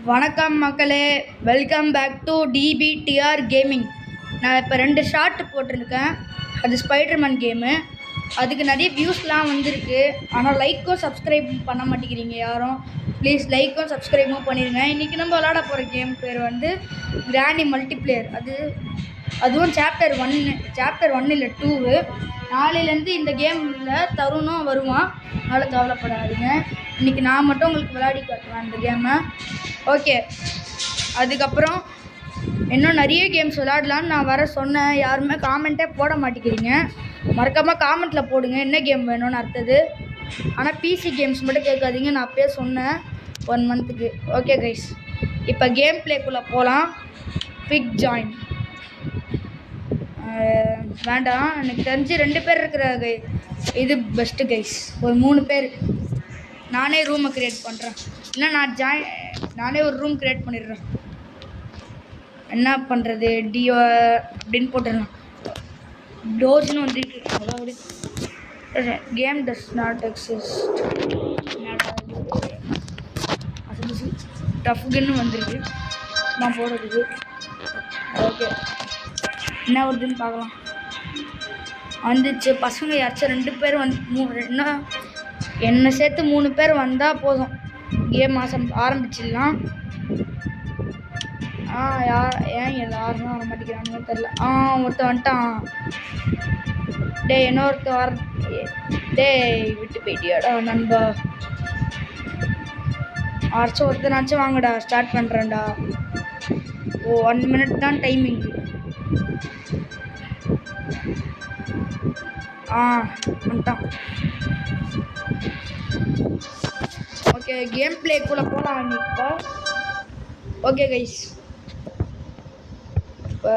வணக்கம் மக்களே, welcome back to DBTR gaming. நான் இப்போ 2 ஷார்ட் போட்டிருக்கேன். அது ஸ்பைடர்மேன் கேமு. அதுக்கு நிறைய வியூஸ்லாம் வந்திருக்கு. ஆனால் லைக்கும் சப்ஸ்கிரைப் பண்ண மாட்டேங்கிறீங்க யாரும். ப்ளீஸ் லைக்கும் சப்ஸ்கிரைபும் பண்ணிடுங்க. இன்றைக்கி நம்ம விளாட போகிற கேம் பேர் வந்து கிராணி மல்டிப்ளேயர். அதுவும் சாப்டர் 1 இல்லை 2. நாளையிலேருந்து இந்த கேமில் தருணும் வருவான். அதனால் கவலைப்படாதீங்க. இன்றைக்கி நான் மட்டும் உங்களுக்கு விளையாடி காட்டுவேன் இந்த கேமை. ஓகே, அதுக்கப்புறம் இன்னும் நிறைய கேம்ஸ் விளையாடலான்னு நான் வர சொன்னேன். யாருமே காமெண்ட்டே போட மாட்டேங்கிறீங்க. மறக்காமல் காமெண்ட்டில் போடுங்க என்ன கேம் வேணும்னு அடுத்தது. ஆனால் பிசி கேம்ஸ் மட்டும் கேட்காதீங்க, நான் அப்பயே சொன்னேன் 1 மந்த்துக்கு. ஓகே கைஸ், இப்போ கேம் பிளேக்குள்ளே போகலாம். பிக் ஜாயின் வேண்டாம், எனக்கு தெரிஞ்சு 2 பேர் இருக்கிற இது பெஸ்ட்டு கைஸ். ஒரு 3 பேர் நானே ரூமை க்ரியேட் பண்ணுறேன். இல்லை நானே ஒரு ரூம் க்ரியேட் பண்ணிடுறேன். என்ன பண்ணுறது, டிஓ அப்படின்னு போட்டுடலாம். டோர்ஸ்னு வந்துருக்கு. அதாவது game does not exist. Tough கன்னு வந்துருக்கு நான் போடுறதுக்கு. ஓகே, என்ன வருதுன்னு பார்க்கலாம். வந்துச்சு. பசங்க யாராச்சும் 2 பேர் இன்னும் என்னை சேர்த்து 3 பேர் வந்தால் போதும், கேம் ஆரம்பிச்சிடலாம். ஏன் எல்லாருமே வர மாட்டேங்கிறானுன்னு தெரில. ஒருத்தன் வந்துட்டான். இன்னொருத்தர் விட்டு போயிட்டியாடா நண்பா. யாராச்சும் ஒருத்தனாச்சும் வாங்கடா, ஸ்டார்ட் பண்ணுறேன்டா. 1 மினிட் தான் டைமிங். வந்துட்டான். ஓகே, கேம் பிளேக்குள்ளே போகலாம் இப்போ. ஓகே கைஸ், இப்போ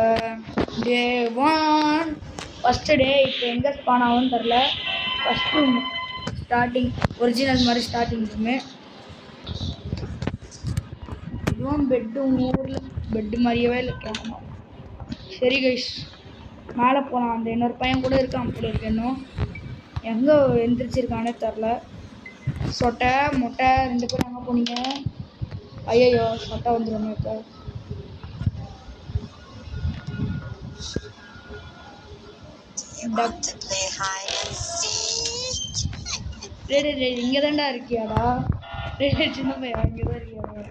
டே 1 ஃபஸ்ட்டு டே. இப்போ எங்கே ஸ்பான் ஆகும்னு தெரில. ஃபஸ்ட்டு ஸ்டார்டிங் ஒரிஜினல் மாதிரி ஸ்டார்டிங் ரூமு. இதுவும் பெட்டு ஊரில் பெட்டு மாதிரியவே இல்லை. சரி கைஸ், மேலே போகலாம். அந்த இன்னொரு பையன் கூட இருக்கான் அப்படி இருக்கு. இன்னும் எங்கே எந்திரிச்சிருக்கானே தெரில. சொட்டை மொட்டை 2 பேரும் எங்கே போனீங்க? ஐயோ, சொட்டை வந்துடும் இப்போ. இங்கே தான்டா இருக்கியாடா? சின்ன பையன் இங்கே தான் இருக்கியாடா?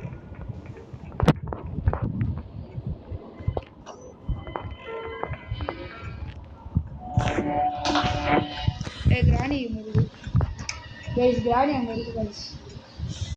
கிராணி வருது கைஸ். கிராணி அங்கே இருக்குது கைஸ்.